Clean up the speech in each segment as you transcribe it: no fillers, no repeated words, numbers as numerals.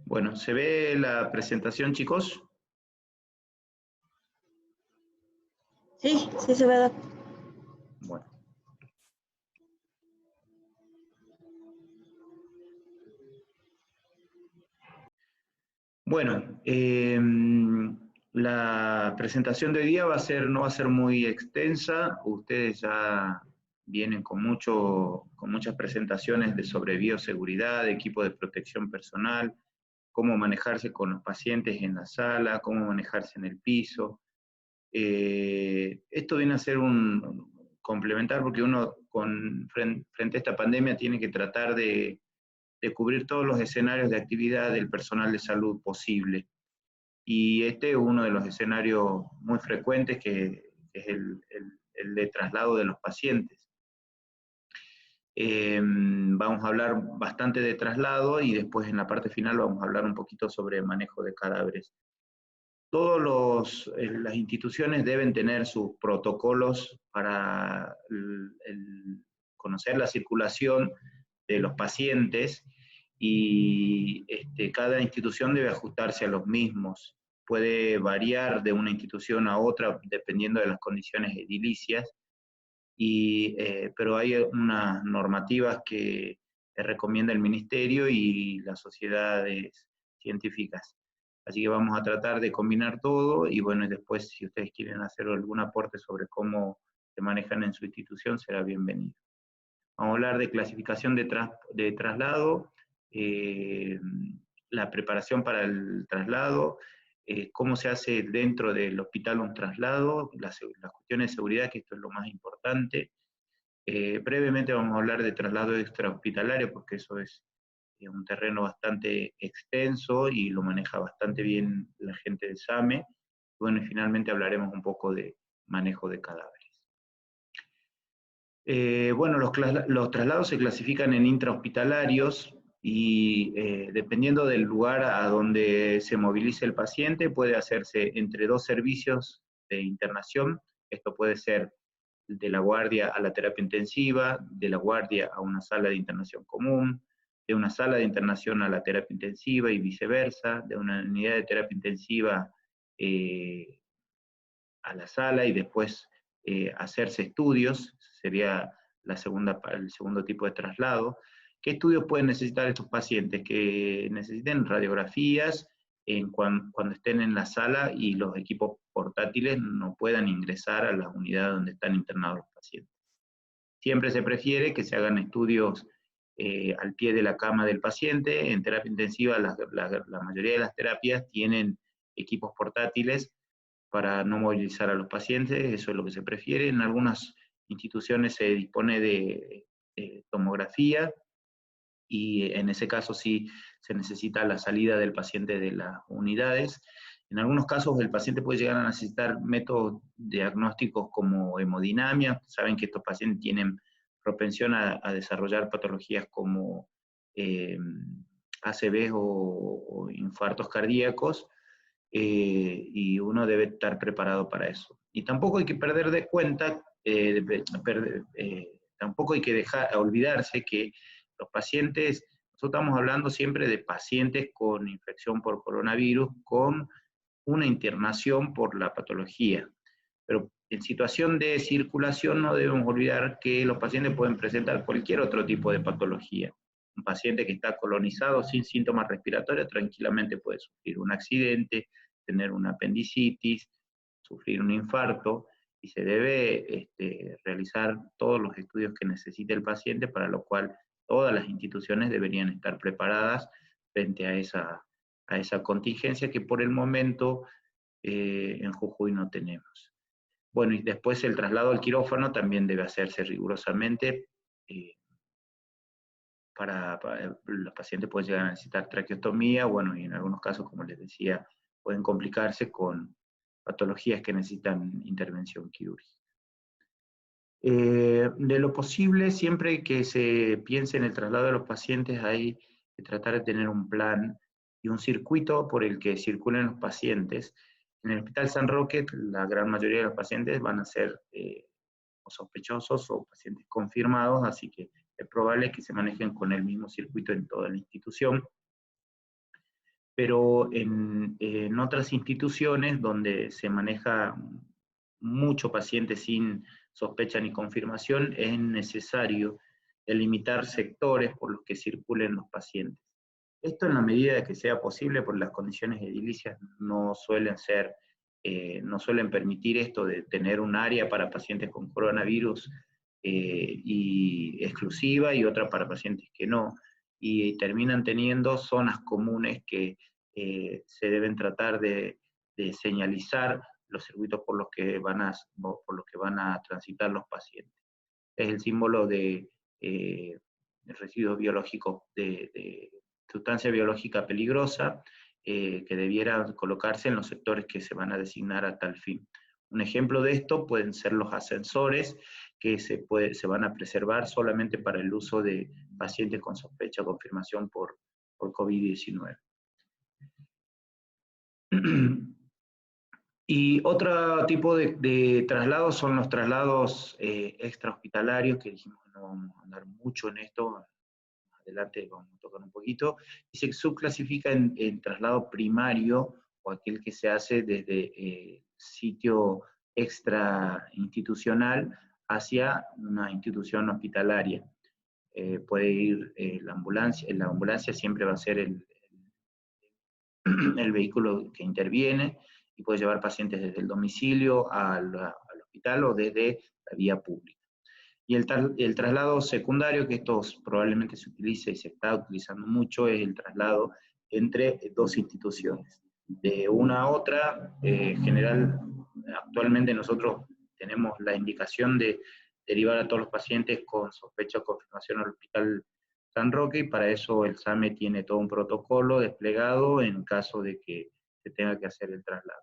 Bueno, ¿se ve la presentación, chicos? Sí, sí se ve. Bueno. Bueno, la presentación de hoy día no va a ser muy extensa. Ustedes ya vienen con muchas presentaciones sobre bioseguridad, equipo de protección personal, cómo manejarse con los pacientes en la sala, cómo manejarse en el piso. Esto viene a ser un complementar porque uno frente a esta pandemia tiene que tratar de cubrir todos los escenarios de actividad del personal de salud posible. Y este es uno de los escenarios muy frecuentes que es el de traslado de los pacientes. Vamos a hablar bastante de traslado y después en la parte final vamos a hablar un poquito sobre manejo de cadáveres. Las instituciones deben tener sus protocolos para conocer la circulación de los pacientes y cada institución debe ajustarse a los mismos. Puede variar de una institución a otra dependiendo de las condiciones edilicias, pero hay unas normativas que recomienda el Ministerio y las sociedades científicas. Así que vamos a tratar de combinar todo y bueno, y después si ustedes quieren hacer algún aporte sobre cómo se manejan en su institución, será bienvenido. Vamos a hablar de clasificación de traslado, la preparación para el traslado, cómo se hace dentro del hospital un traslado, las cuestiones de seguridad, que esto es lo más importante. Brevemente vamos a hablar de traslado extrahospitalario, porque eso es un terreno bastante extenso y lo maneja bastante bien la gente de SAME. Bueno, y finalmente hablaremos un poco de manejo de cadáveres. Bueno, los traslados se clasifican en intrahospitalarios y dependiendo del lugar a donde se movilice el paciente, puede hacerse entre dos servicios de internación. Esto puede ser de la guardia a la terapia intensiva, de la guardia a una sala de internación común, de una sala de internación a la terapia intensiva y viceversa, de una unidad de terapia intensiva a la sala y después hacerse estudios, sería el segundo tipo de traslado. ¿Qué estudios pueden necesitar estos pacientes? Que necesiten radiografías cuando estén en la sala y los equipos portátiles no puedan ingresar a las unidades donde están internados los pacientes. Siempre se prefiere que se hagan estudios al pie de la cama del paciente. En terapia intensiva la mayoría de las terapias tienen equipos portátiles para no movilizar a los pacientes, eso es lo que se prefiere. En algunas instituciones se dispone de tomografía y en ese caso sí se necesita la salida del paciente de las unidades. En algunos casos el paciente puede llegar a necesitar métodos diagnósticos como hemodinamia. Saben que estos pacientes tienen propensión a desarrollar patologías como ACVs o infartos cardíacos, y uno debe estar preparado para eso. Y tampoco hay que perder de cuenta, tampoco hay que olvidarse que los pacientes, nosotros estamos hablando siempre de pacientes con infección por coronavirus, con una internación por la patología. Pero en situación de circulación no debemos olvidar que los pacientes pueden presentar cualquier otro tipo de patología. Un paciente que está colonizado sin síntomas respiratorios tranquilamente puede sufrir un accidente, tener una apendicitis, sufrir un infarto, y se debe realizar todos los estudios que necesite el paciente, para lo cual todas las instituciones deberían estar preparadas frente a esa contingencia que por el momento en Jujuy no tenemos. Bueno, y después el traslado al quirófano también debe hacerse rigurosamente. Los pacientes pueden llegar a necesitar traqueostomía, bueno, y en algunos casos, como les decía, pueden complicarse con patologías que necesitan intervención quirúrgica. De lo posible, siempre que se piense en el traslado de los pacientes, hay que tratar de tener un plan y un circuito por el que circulen los pacientes. En el Hospital San Roque, la gran mayoría de los pacientes van a ser o sospechosos o pacientes confirmados, así que es probable que se manejen con el mismo circuito en toda la institución. pero en otras instituciones donde se maneja mucho paciente sin sospecha ni confirmación, es necesario delimitar sectores por los que circulen los pacientes. Esto en la medida que sea posible, porque las condiciones edilicias no suelen permitir esto de tener un área para pacientes con coronavirus y exclusiva y otra para pacientes que no, y terminan teniendo zonas comunes que se deben tratar de señalizar los circuitos por los que van a transitar los pacientes. Es el símbolo de residuos biológicos, de sustancia biológica peligrosa, que debiera colocarse en los sectores que se van a designar a tal fin. Un ejemplo de esto pueden ser los ascensores, que se van a preservar solamente para el uso de pacientes con sospecha o confirmación por COVID-19. Y otro tipo de traslados son los traslados extrahospitalarios, que dijimos que no vamos a andar mucho en esto, adelante vamos a tocar un poquito, y se subclasifica en traslado primario, o aquel que se hace desde sitio extrainstitucional hacia una institución hospitalaria. Puede ir la ambulancia siempre va a ser el vehículo que interviene, y puede llevar pacientes desde el domicilio al hospital o desde la vía pública. Y el traslado secundario, que esto probablemente se utilice y se está utilizando mucho, es el traslado entre dos instituciones. De una a otra, actualmente nosotros tenemos la indicación de derivar a todos los pacientes con sospecha o confirmación al Hospital San Roque, y para eso el SAME tiene todo un protocolo desplegado en caso de que se tenga que hacer el traslado.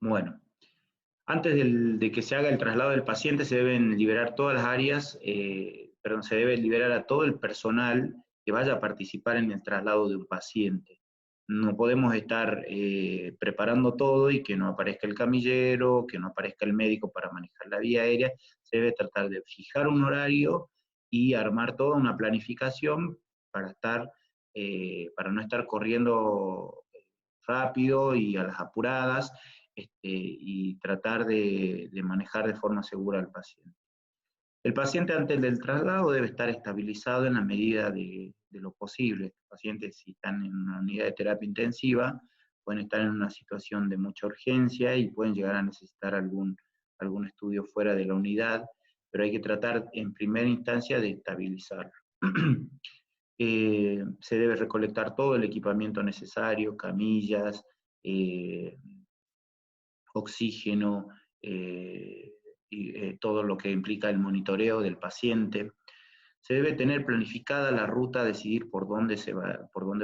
Bueno, antes de que se haga el traslado del paciente se deben liberar todas las áreas, se debe liberar a todo el personal que vaya a participar en el traslado de un paciente. No podemos estar preparando todo y que no aparezca el camillero, que no aparezca el médico para manejar la vía aérea. Se debe tratar de fijar un horario y armar toda una planificación para no estar corriendo rápido y a las apuradas, y tratar de manejar de forma segura al paciente. El paciente antes del traslado debe estar estabilizado en la medida de lo posible. Los pacientes, si están en una unidad de terapia intensiva, pueden estar en una situación de mucha urgencia y pueden llegar a necesitar algún estudio fuera de la unidad, pero hay que tratar en primera instancia de estabilizarlo. Se debe recolectar todo el equipamiento necesario, camillas, oxígeno, y todo lo que implica el monitoreo del paciente. Se debe tener planificada la ruta, decidir por dónde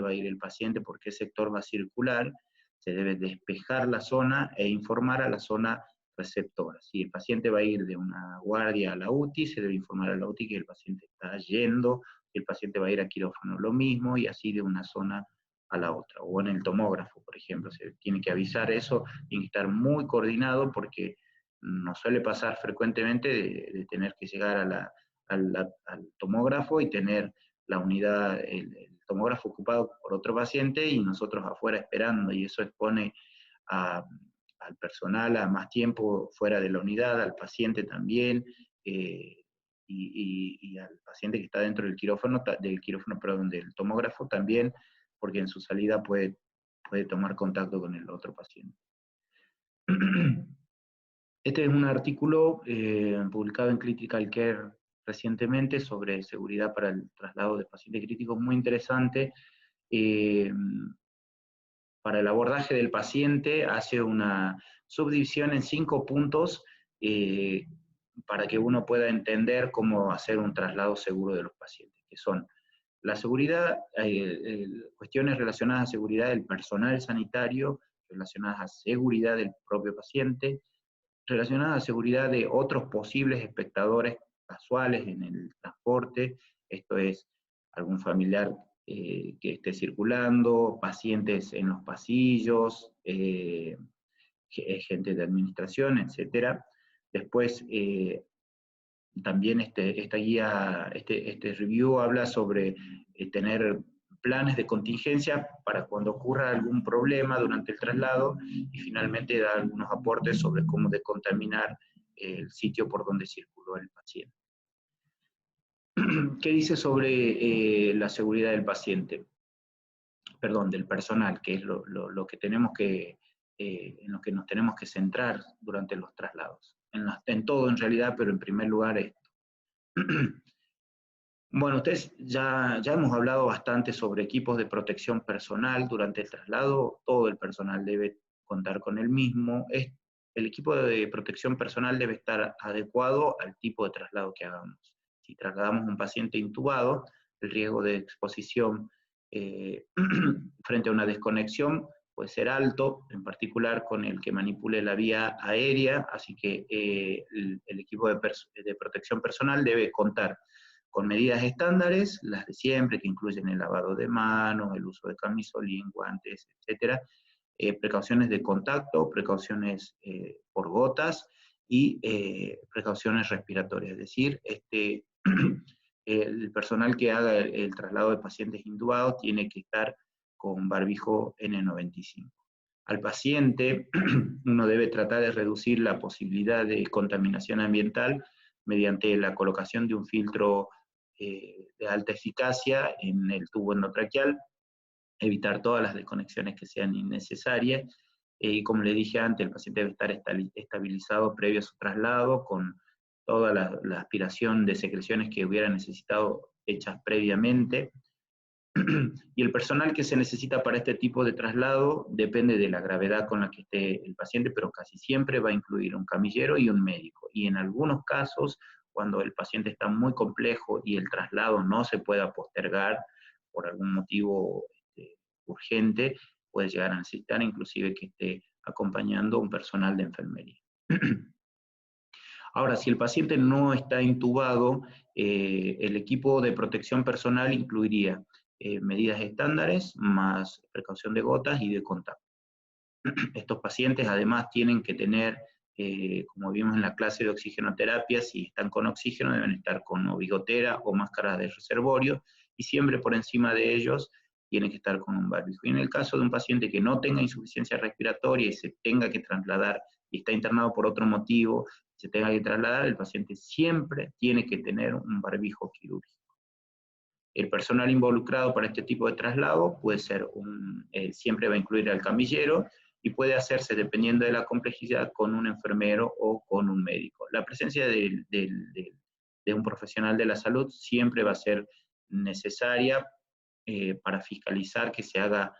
va a ir el paciente, por qué sector va a circular. Se debe despejar la zona e informar a la zona receptora. Si el paciente va a ir de una guardia a la UTI, se debe informar a la UTI que el paciente está yendo. Si el paciente va a ir a quirófano, lo mismo, y así de una zona a la otra. O en el tomógrafo, por ejemplo, se tiene que avisar eso, tiene que estar muy coordinado, porque nos suele pasar frecuentemente de tener que llegar al tomógrafo y tener la unidad, el tomógrafo ocupado por otro paciente y nosotros afuera esperando, y eso expone al personal a más tiempo fuera de la unidad, al paciente también, y al paciente que está dentro del quirófano, del tomógrafo también, porque en su salida puede tomar contacto con el otro paciente. Este es un artículo publicado en Critical Care recientemente sobre seguridad para el traslado de pacientes críticos, muy interesante. Para el abordaje del paciente hace una subdivisión en 5 puntos para que uno pueda entender cómo hacer un traslado seguro de los pacientes, que son la seguridad, cuestiones relacionadas a seguridad del personal sanitario, relacionadas a seguridad del propio paciente, relacionadas a seguridad de otros posibles espectadores casuales en el transporte, esto es algún familiar que esté circulando, pacientes en los pasillos, gente de administración, etc. Después, también esta guía, este review habla sobre tener planes de contingencia para cuando ocurra algún problema durante el traslado, y finalmente da algunos aportes sobre cómo decontaminar el sitio por donde circuló el paciente. ¿Qué dice sobre la seguridad del paciente? Perdón, del personal, que es lo que tenemos que, en lo que nos tenemos que centrar durante los traslados. En todo en realidad, pero en primer lugar esto. Bueno, ustedes ya hemos hablado bastante sobre equipos de protección personal durante el traslado. Todo el personal debe contar con el mismo. El equipo de protección personal debe estar adecuado al tipo de traslado que hagamos. Si trasladamos a un paciente intubado, el riesgo de exposición frente a una desconexión puede ser alto, en particular con el que manipule la vía aérea, así que el equipo de protección personal debe contar con medidas estándares, las de siempre, que incluyen el lavado de manos, el uso de camisolín, guantes, etc. Precauciones de contacto, precauciones por gotas y precauciones respiratorias. Es decir, el personal que haga el traslado de pacientes intubados tiene que estar con barbijo N95. Al paciente uno debe tratar de reducir la posibilidad de contaminación ambiental mediante la colocación de un filtro de alta eficacia en el tubo endotraqueal, evitar todas las desconexiones que sean innecesarias, y como le dije antes, el paciente debe estar estabilizado previo a su traslado, con toda la aspiración de secreciones que hubiera necesitado hechas previamente, y el personal que se necesita para este tipo de traslado depende de la gravedad con la que esté el paciente, pero casi siempre va a incluir un camillero y un médico, y en algunos casos, cuando el paciente está muy complejo y el traslado no se pueda postergar por algún motivo urgente, puede llegar a necesitar inclusive que esté acompañando un personal de enfermería. Ahora, si el paciente no está intubado, el equipo de protección personal incluiría medidas estándares, más precaución de gotas y de contacto. Estos pacientes además tienen que tener, como vimos en la clase de oxigenoterapia, si están con oxígeno deben estar con o bigotera o máscaras de reservorio, y siempre por encima de ellos tiene que estar con un barbijo. Y en el caso de un paciente que no tenga insuficiencia respiratoria y se tenga que trasladar y está internado por otro motivo, se tenga que trasladar, el paciente siempre tiene que tener un barbijo quirúrgico. El personal involucrado para este tipo de traslado puede ser siempre va a incluir al camillero, y puede hacerse, dependiendo de la complejidad, con un enfermero o con un médico. La presencia de un profesional de la salud siempre va a ser necesaria para fiscalizar que se haga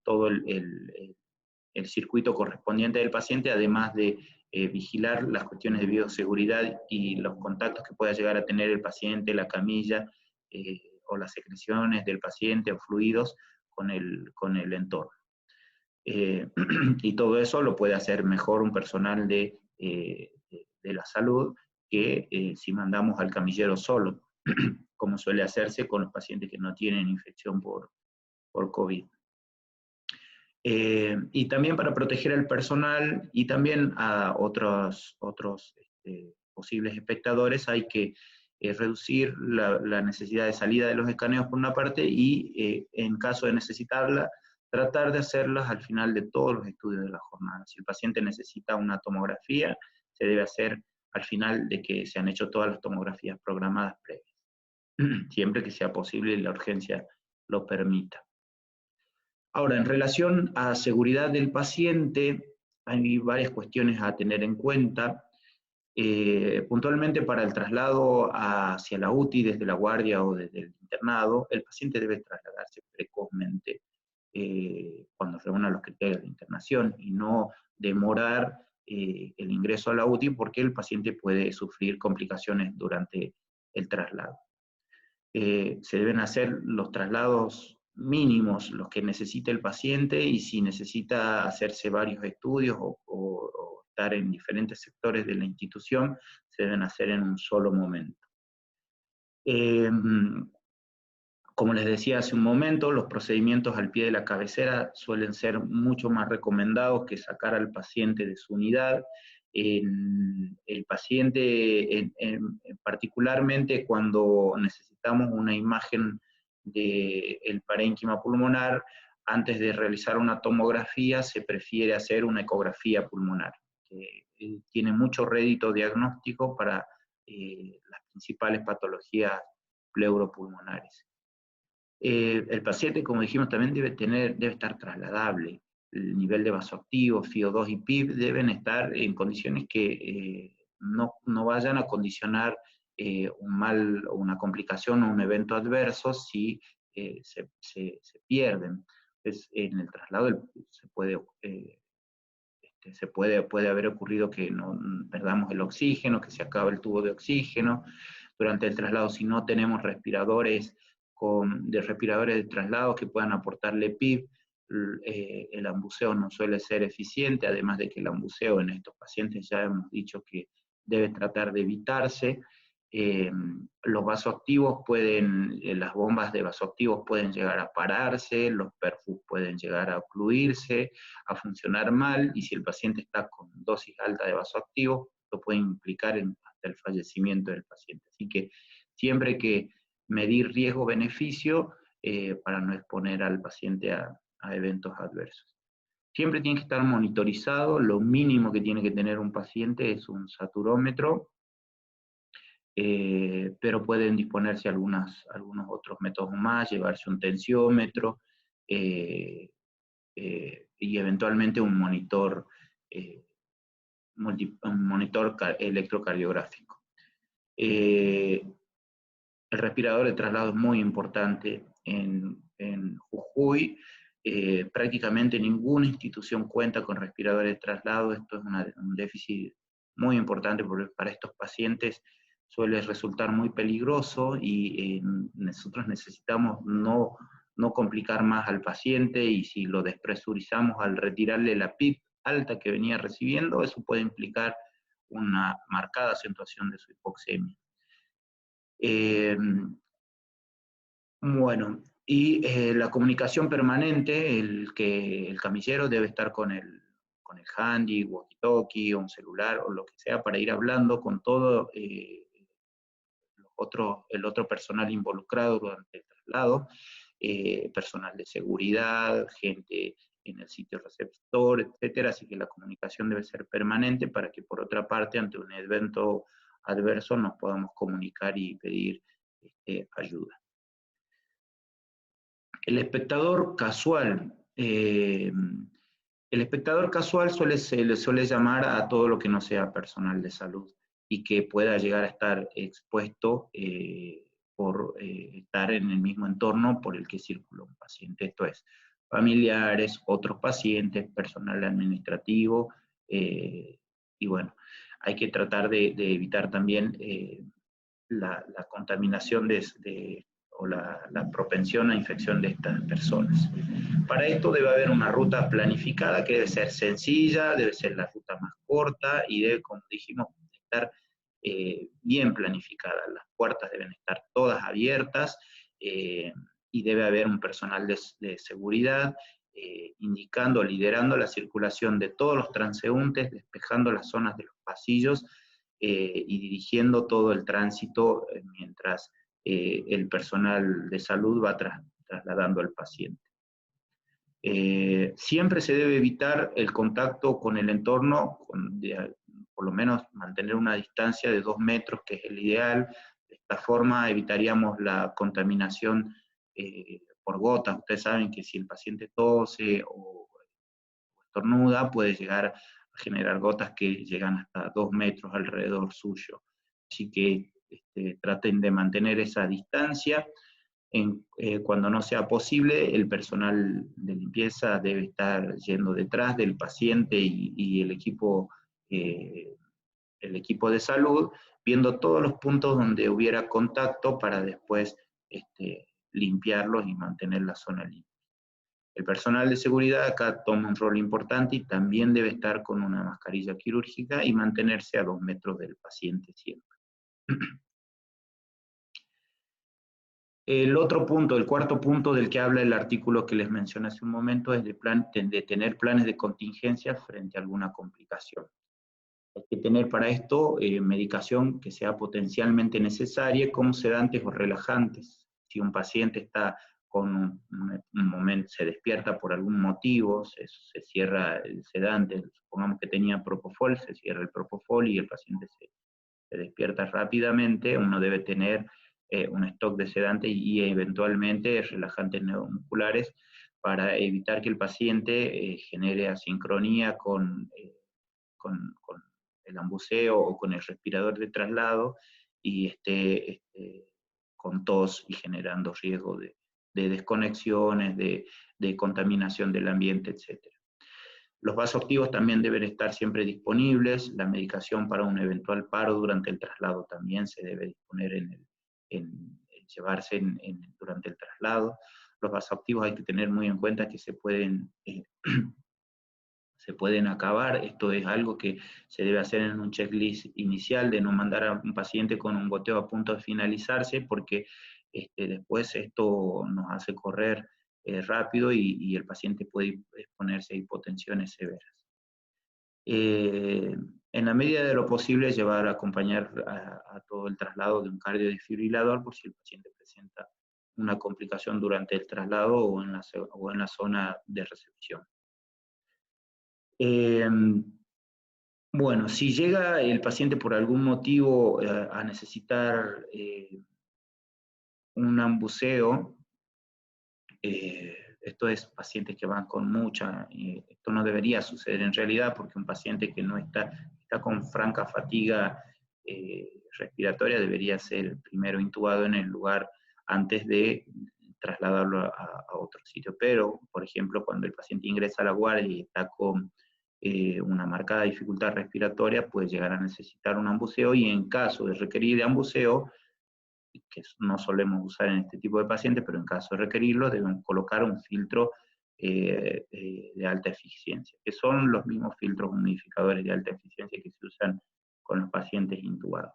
todo el circuito correspondiente del paciente, además de vigilar las cuestiones de bioseguridad y los contactos que pueda llegar a tener el paciente, la camilla, o las secreciones del paciente o fluidos con el entorno. Y todo eso lo puede hacer mejor un personal de la salud que si mandamos al camillero solo, como suele hacerse con los pacientes que no tienen infección por COVID. Y también para proteger al personal y también a otros posibles espectadores, hay que reducir la necesidad de salida de los escaneos por una parte, y en caso de necesitarla, tratar de hacerlas al final de todos los estudios de la jornada. Si el paciente necesita una tomografía, se debe hacer al final de que se han hecho todas las tomografías programadas previas, siempre que sea posible y la urgencia lo permita. Ahora, en relación a seguridad del paciente, hay varias cuestiones a tener en cuenta. Puntualmente para el traslado hacia la UTI desde la guardia o desde el internado, el paciente debe trasladarse precozmente cuando reúna los criterios de internación, y no demorar el ingreso a la UTI, porque el paciente puede sufrir complicaciones durante el traslado. Se deben hacer los traslados mínimos, los que necesite el paciente, y si necesita hacerse varios estudios o estar en diferentes sectores de la institución, se deben hacer en un solo momento. Como les decía hace un momento, los procedimientos al pie de la cabecera suelen ser mucho más recomendados que sacar al paciente de su unidad. El paciente, particularmente cuando necesitamos una imagen del parénquima pulmonar, antes de realizar una tomografía se prefiere hacer una ecografía pulmonar, que tiene mucho rédito diagnóstico para las principales patologías pleuropulmonares. El paciente, como dijimos, también debe estar trasladable. El nivel de vasoactivos, FiO2 y PIB deben estar en condiciones que no vayan a condicionar una complicación o un evento adverso si se pierden. En el traslado puede haber ocurrido que no perdamos el oxígeno, que se acabe el tubo de oxígeno. Durante el traslado, si no tenemos respiradores de traslado que puedan aportarle PIB, el ambuceo no suele ser eficiente, además de que el ambuceo en estos pacientes ya hemos dicho que debe tratar de evitarse. Los vasoactivos las bombas de vasoactivos pueden llegar a pararse, los perfus pueden llegar a ocluirse, a funcionar mal, y si el paciente está con dosis alta de vasoactivos, lo puede implicar hasta el fallecimiento del paciente. Así que siempre hay que medir riesgo-beneficio para no exponer al paciente a eventos adversos. Siempre tiene que estar monitorizado. Lo mínimo que tiene que tener un paciente es un saturómetro, pero pueden disponerse algunos otros métodos más, llevarse un tensiómetro y eventualmente un monitor electrocardiográfico. El respirador de traslado es muy importante en Jujuy. Prácticamente ninguna institución cuenta con respiradores de traslado. Esto es un déficit muy importante porque para estos pacientes suele resultar muy peligroso y nosotros necesitamos no complicar más al paciente, y si lo despresurizamos al retirarle la PIB alta que venía recibiendo, eso puede implicar una marcada acentuación de su hipoxemia. Bueno, y la comunicación permanente, el camillero debe estar con el handy, walkie-talkie, o un celular, o lo que sea, para ir hablando con todo el otro personal involucrado durante el traslado, personal de seguridad, gente en el sitio receptor, etcétera. Así que la comunicación debe ser permanente para que, por otra parte, ante un evento adverso nos podamos comunicar y pedir ayuda. El espectador casual. El espectador casual se le suele llamar a todo lo que no sea personal de salud y que pueda llegar a estar expuesto por estar en el mismo entorno por el que circula un paciente. Esto es, familiares, otros pacientes, personal administrativo, y bueno, hay que tratar de evitar también la contaminación o la propensión a infección de estas personas. Para esto debe haber una ruta planificada que debe ser sencilla, debe ser la ruta más corta y debe, como dijimos, estar bien planificada. Las puertas deben estar todas abiertas y debe haber un personal de seguridad indicando, liderando la circulación de todos los transeúntes, despejando las zonas de los pasillos y dirigiendo todo el tránsito mientras el personal de salud va trasladando al paciente. Siempre se debe evitar el contacto con el entorno, por lo menos mantener una distancia de 2 metros, que es el ideal. De esta forma evitaríamos la contaminación por gotas. Ustedes saben que si el paciente tose o estornuda, puede llegar a generar gotas que llegan hasta 2 metros alrededor suyo. Así que traten de mantener esa distancia. Cuando no sea posible, el personal de limpieza debe estar yendo detrás del paciente y el equipo de salud, viendo todos los puntos donde hubiera contacto para después limpiarlos y mantener la zona limpia. El personal de seguridad acá toma un rol importante y también debe estar con una mascarilla quirúrgica y mantenerse a 2 metros del paciente siempre. El cuarto punto del que habla el artículo que les mencioné hace un momento, es de tener planes de contingencia frente a alguna complicación. Hay que tener para esto medicación que sea potencialmente necesaria, como sedantes o relajantes. si un paciente está con un momento, se despierta por algún motivo, se cierra el sedante, supongamos que tenía propofol, se cierra el propofol y el paciente se despierta rápidamente, uno debe tener un stock de sedante y eventualmente relajantes neuromusculares para evitar que el paciente genere asincronía con el ambuceo o con el respirador de traslado y esté con tos y generando riesgo de desconexiones, de contaminación del ambiente, etc. Los vasoactivos también deben estar siempre disponibles. La medicación para un eventual paro durante el traslado también se debe disponer llevarse durante el traslado. Los vasoactivos hay que tener muy en cuenta que se pueden acabar. Esto es algo que se debe hacer en un checklist inicial, de no mandar a un paciente con un goteo a punto de finalizarse, porque después esto nos hace correr rápido y el paciente puede exponerse a hipotensiones severas. En la medida de lo posible, llevar a acompañar a todo el traslado de un cardiodesfibrilador por si el paciente presenta una complicación durante el traslado o en la zona de recepción. Bueno, si llega el paciente por algún motivo a necesitar un ambuceo, esto es pacientes que van con mucha, esto no debería suceder en realidad, porque un paciente que no está con franca fatiga respiratoria debería ser primero intubado en el lugar antes de trasladarlo a otro sitio. Pero, por ejemplo, cuando el paciente ingresa a la guardia y está con una marcada dificultad respiratoria, puede llegar a necesitar un ambuceo, y en caso de requerir de ambuceo, que no solemos usar en este tipo de pacientes, pero en caso de requerirlo, deben colocar un filtro de alta eficiencia, que son los mismos filtros humidificadores de alta eficiencia que se usan con los pacientes intubados.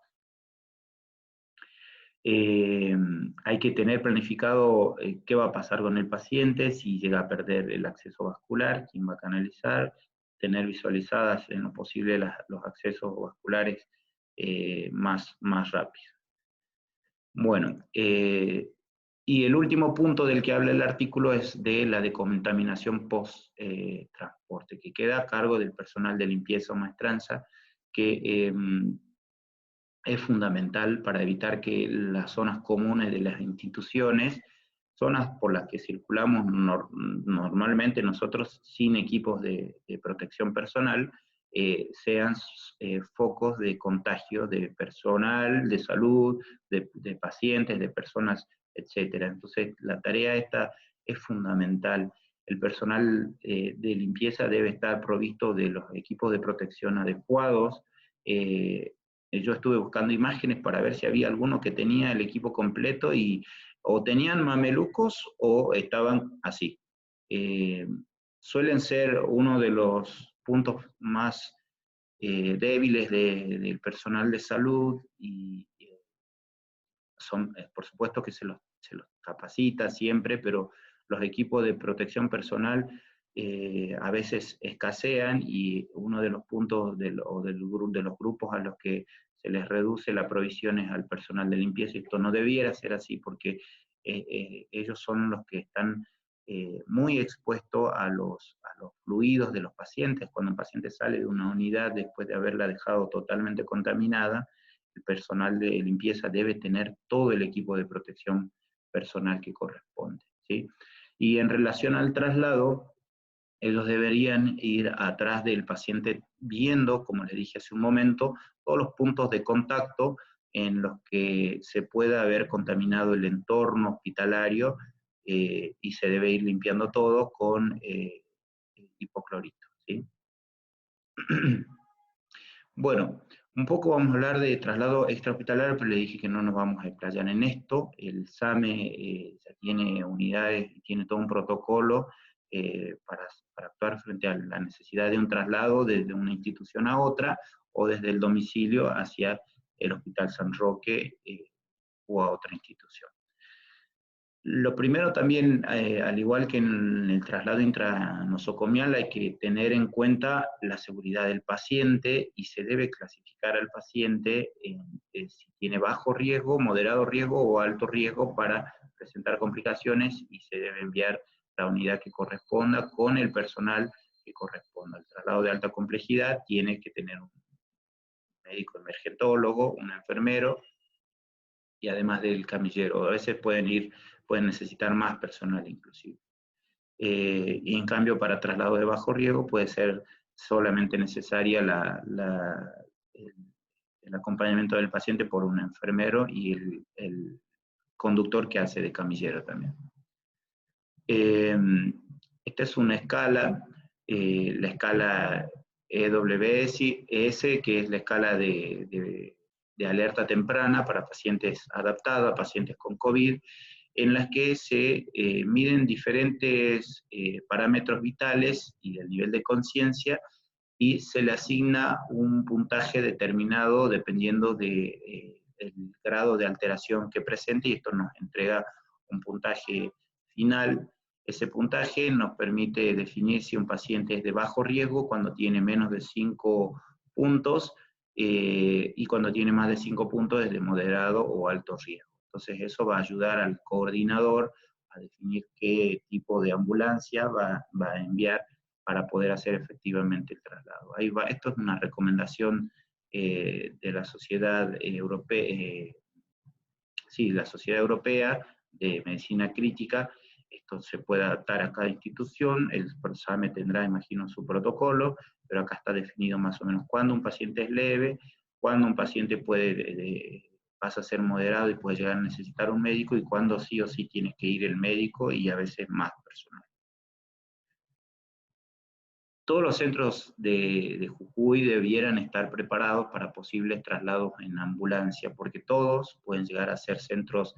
Hay que tener planificado qué va a pasar con el paciente, si llega a perder el acceso vascular, quién va a canalizar, tener visualizadas en lo posible los accesos vasculares más rápidos. Bueno, y el último punto del que habla el artículo es de la decontaminación post-transporte, que queda a cargo del personal de limpieza o maestranza, que es fundamental para evitar que las zonas comunes de las instituciones, zonas por las que circulamos normalmente nosotros sin equipos de protección personal, sean focos de contagio de personal, de salud, de pacientes, de personas, etc. Entonces, la tarea esta es fundamental. El personal de limpieza debe estar provisto de los equipos de protección adecuados. Yo estuve buscando imágenes para ver si había alguno que tenía el equipo completo y o tenían mamelucos o estaban así. Suelen ser uno de los puntos más débiles del personal de salud y son, por supuesto que se los capacita siempre, pero los equipos de protección personal a veces escasean, y uno de los puntos de los grupos a los que se les reduce la provisión es al personal de limpieza, y esto no debiera ser así, porque ellos son los que están muy expuestos a los fluidos de los pacientes. Cuando un paciente sale de una unidad después de haberla dejado totalmente contaminada, el personal de limpieza debe tener todo el equipo de protección personal que corresponde, ¿sí? Y en relación al traslado, ellos deberían ir atrás del paciente viendo, como les dije hace un momento, todos los puntos de contacto en los que se pueda haber contaminado el entorno hospitalario, y se debe ir limpiando todo con hipoclorito, ¿sí? Bueno, un poco vamos a hablar de traslado extrahospitalario, pero le dije que no nos vamos a explayar en esto. El SAME ya tiene unidades, tiene todo un protocolo para actuar frente a la necesidad de un traslado desde una institución a otra, o desde el domicilio hacia el Hospital San Roque o a otra institución. Lo primero también, al igual que en el traslado intranosocomial, hay que tener en cuenta la seguridad del paciente, y se debe clasificar al paciente si tiene bajo riesgo, moderado riesgo o alto riesgo, para presentar complicaciones y se debe enviar la unidad que corresponda con el personal que corresponda. El traslado de alta complejidad tiene que tener un médico emergentólogo, un enfermero, y además del camillero. A veces pueden necesitar más personal inclusive. Y en cambio, para traslado de bajo riesgo puede ser solamente necesaria el acompañamiento del paciente por un enfermero y el conductor que hace de camillero también. Esta es una escala, la escala EWS, que es la escala de alerta temprana para pacientes adaptados, pacientes con COVID, en las que se miden diferentes parámetros vitales y el nivel de conciencia, y se le asigna un puntaje determinado dependiendo del grado de alteración que presente, y esto nos entrega un puntaje final. Ese puntaje nos permite definir si un paciente es de bajo riesgo cuando tiene menos de 5 puntos, y cuando tiene más de 5 puntos es de moderado o alto riesgo. Entonces eso va a ayudar al coordinador a definir qué tipo de ambulancia va a enviar para poder hacer efectivamente el traslado. Ahí va. Esto es una recomendación de la Sociedad Europea, la Sociedad Europea de Medicina Crítica. Esto se puede adaptar a cada institución, el SAME tendrá, imagino, su protocolo, pero acá está definido más o menos cuándo un paciente es leve, cuándo un paciente pasa a ser moderado y puede llegar a necesitar un médico, y cuándo sí o sí tiene que ir el médico y a veces más personal. Todos los centros de Jujuy debieran estar preparados para posibles traslados en ambulancia, porque todos pueden llegar a ser centros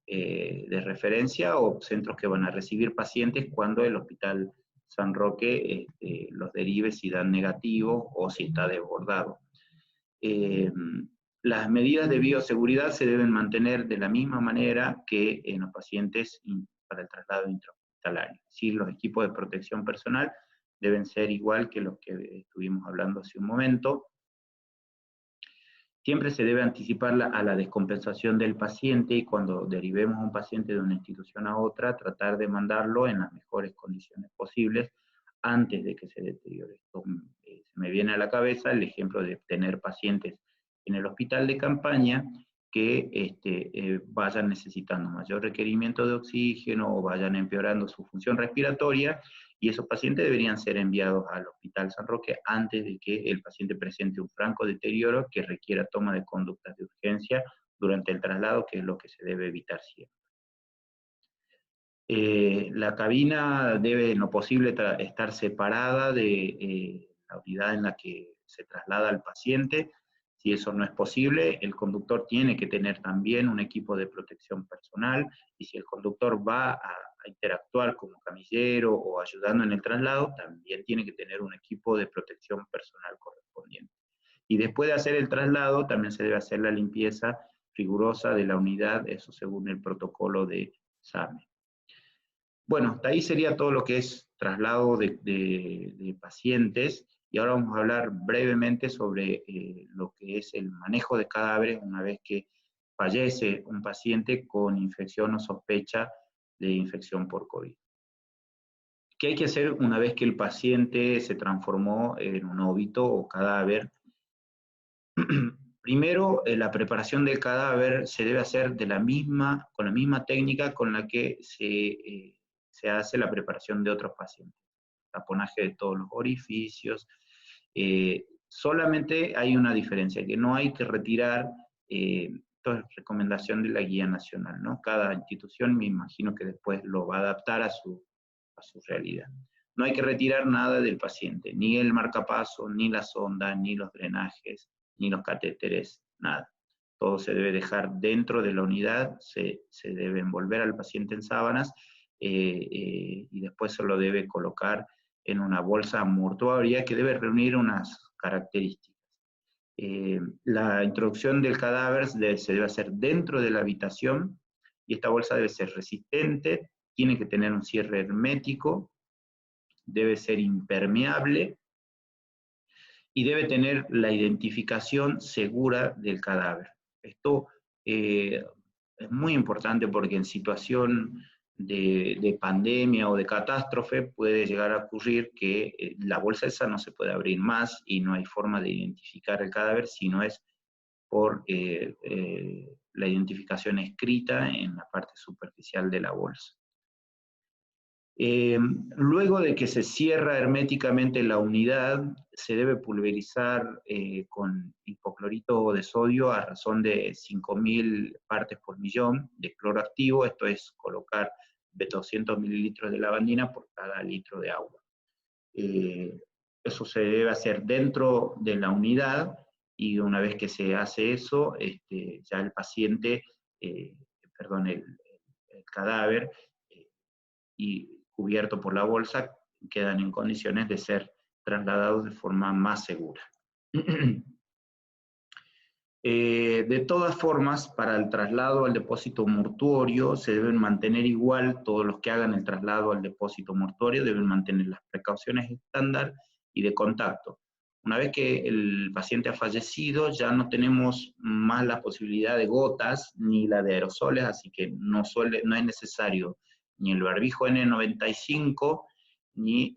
de referencia o centros que van a recibir pacientes cuando el Hospital San Roque los derive si dan negativo o si está desbordado. Las medidas de bioseguridad se deben mantener de la misma manera que en los pacientes para el traslado intrahospitalario. Sí, los equipos de protección personal deben ser igual que los que estuvimos hablando hace un momento. Siempre se debe anticipar a la descompensación del paciente, y cuando derivemos a un paciente de una institución a otra, tratar de mandarlo en las mejores condiciones posibles antes de que se deteriore. Esto, se me viene a la cabeza el ejemplo de tener pacientes en el hospital de campaña que vayan necesitando mayor requerimiento de oxígeno o vayan empeorando su función respiratoria, y esos pacientes deberían ser enviados al Hospital San Roque antes de que el paciente presente un franco deterioro que requiera toma de conductas de urgencia durante el traslado, que es lo que se debe evitar siempre. La cabina debe, en lo posible, estar separada de la unidad en la que se traslada al paciente. Si eso no es posible, el conductor tiene que tener también un equipo de protección personal, y si el conductor va a interactuar como camillero o ayudando en el traslado, también tiene que tener un equipo de protección personal correspondiente. Y después de hacer el traslado, también se debe hacer la limpieza rigurosa de la unidad, eso según el protocolo de SAME. Bueno, hasta ahí sería todo lo que es traslado de pacientes, y ahora vamos a hablar brevemente sobre lo que es el manejo de cadáveres una vez que fallece un paciente con infección o sospecha de infección por COVID. ¿Qué hay que hacer una vez que el paciente se transformó en un óbito o cadáver? Primero, la preparación del cadáver se debe hacer con la misma técnica con la que se hace la preparación de otros pacientes. Taponaje de todos los orificios. Solamente hay una diferencia, que no hay que retirar, esto es recomendación de la guía nacional, ¿no? Cada institución me imagino que después lo va a adaptar a su realidad. No hay que retirar nada del paciente, ni el marcapaso, ni la sonda, ni los drenajes, ni los catéteres, nada. Todo se debe dejar dentro de la unidad, se debe envolver al paciente en sábanas, y después se lo debe colocar en una bolsa mortuoria que debe reunir unas características. La introducción del cadáver se debe hacer dentro de la habitación, y esta bolsa debe ser resistente, tiene que tener un cierre hermético, debe ser impermeable, y debe tener la identificación segura del cadáver. Esto es muy importante porque en situación de pandemia o de catástrofe puede llegar a ocurrir que la bolsa esa no se puede abrir más y no hay forma de identificar el cadáver si no es por la identificación escrita en la parte superficial de la bolsa. Luego de que se cierra herméticamente la unidad, se debe pulverizar con hipoclorito de sodio a razón de 5.000 partes por millón de cloro activo, esto es colocar 200 mililitros de lavandina por cada litro de agua. Eso se debe hacer dentro de la unidad y una vez que se hace eso, ya el paciente, perdón, el cadáver y cubierto por la bolsa, quedan en condiciones de ser trasladados de forma más segura. De todas formas, para el traslado al depósito mortuorio se deben mantener igual, todos los que hagan el traslado al depósito mortuorio deben mantener las precauciones estándar y de contacto. Una vez que el paciente ha fallecido, ya no tenemos más la posibilidad de gotas ni la de aerosoles, así que no es necesario ni el barbijo N95, ni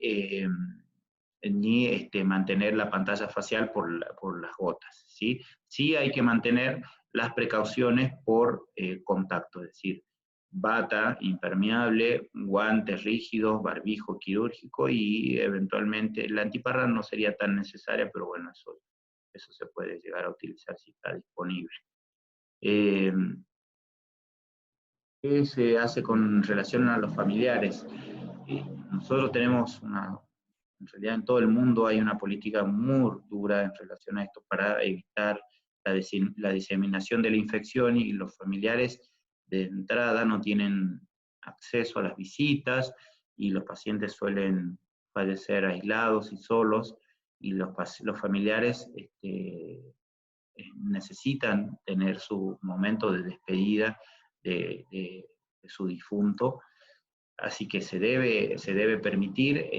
mantener la pantalla facial por las gotas, ¿sí? Sí hay que mantener las precauciones por contacto, es decir, bata impermeable, guantes rígidos, barbijo quirúrgico y eventualmente la antiparra no sería tan necesaria, pero bueno, eso se puede llegar a utilizar si está disponible. ¿Qué se hace con relación a los familiares? Nosotros tenemos en realidad en todo el mundo hay una política muy dura en relación a esto para evitar la diseminación de la infección y los familiares de entrada no tienen acceso a las visitas y los pacientes suelen fallecer aislados y solos y los familiares necesitan tener su momento de despedida de su difunto, así que se debe permitir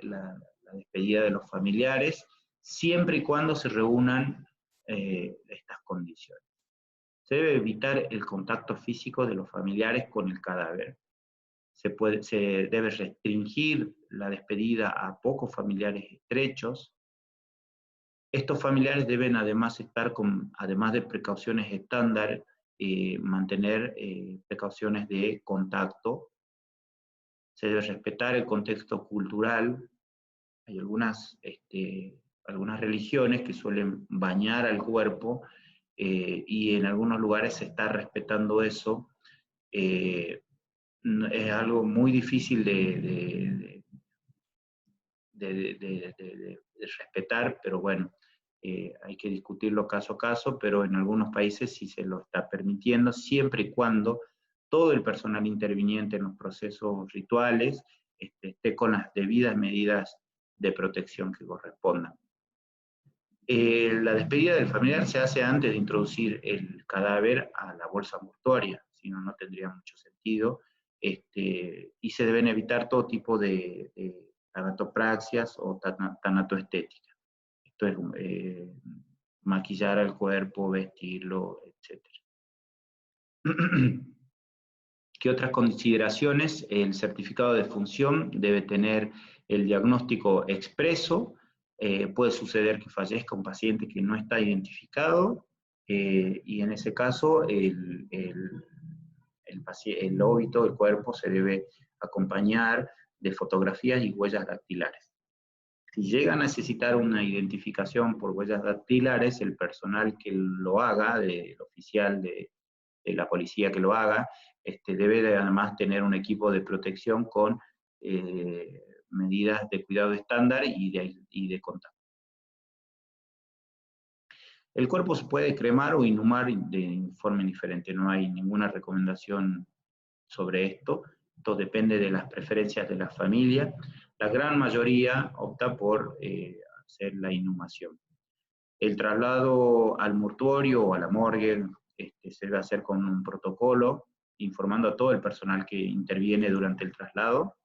la despedida de los familiares, siempre y cuando se reúnan estas condiciones. Se debe evitar el contacto físico de los familiares con el cadáver. Se debe restringir la despedida a pocos familiares estrechos. Estos familiares deben además estar además de precauciones estándar, mantener precauciones de contacto. Se debe respetar el contexto cultural. Hay algunas religiones que suelen bañar al cuerpo y en algunos lugares se está respetando eso. Es algo muy difícil de respetar, pero bueno, hay que discutirlo caso a caso, pero en algunos países sí se lo está permitiendo, siempre y cuando todo el personal interviniente en los procesos rituales esté con las debidas medidas de protección que correspondan. La despedida del familiar se hace antes de introducir el cadáver a la bolsa mortuoria, si no, no tendría mucho sentido, y se deben evitar todo tipo de tanatopraxias o tanatoestética. Esto es maquillar al cuerpo, vestirlo, etc. ¿Qué otras consideraciones? El certificado de defunción debe tener el diagnóstico expreso. Puede suceder que fallezca un paciente que no está identificado, y en ese caso el óbito del cuerpo se debe acompañar de fotografías y huellas dactilares. Si llega a necesitar una identificación por huellas dactilares, el personal que lo haga, el oficial de la policía que lo haga, debe además tener un equipo de protección con medidas de cuidado estándar y de contacto. El cuerpo se puede cremar o inhumar de forma indiferente, no hay ninguna recomendación sobre esto. Esto depende de las preferencias de la familia. La gran mayoría opta por hacer la inhumación. El traslado al mortuorio o a la morgue se debe hacer con un protocolo, informando a todo el personal que interviene durante el traslado.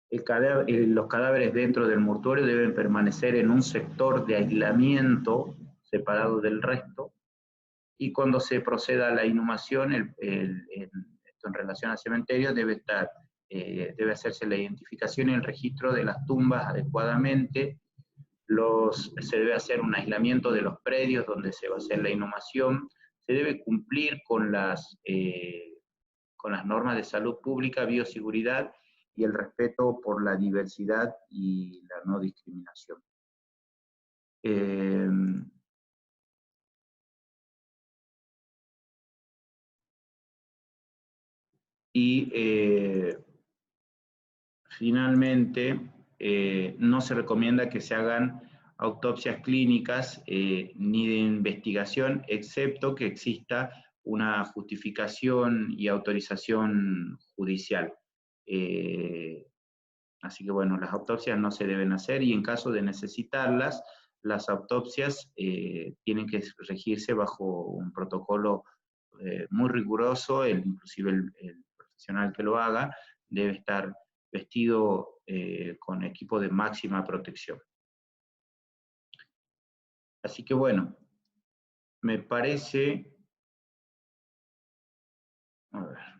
Los cadáveres dentro del mortuorio deben permanecer en un sector de aislamiento separado del resto. y cuando se proceda a la inhumación, esto en relación al cementerio, debe hacerse la identificación y el registro de las tumbas adecuadamente, se debe hacer un aislamiento de los predios donde se va a hacer la inhumación, se debe cumplir con las normas de salud pública, bioseguridad y el respeto por la diversidad y la no discriminación. Finalmente, no se recomienda que se hagan autopsias clínicas ni de investigación, excepto que exista una justificación y autorización judicial. Así que bueno, las autopsias no se deben hacer y en caso de necesitarlas, las autopsias tienen que regirse bajo un protocolo muy riguroso, inclusive el profesional que lo haga debe estar vestido con equipo de máxima protección. Así que bueno, me parece... A ver.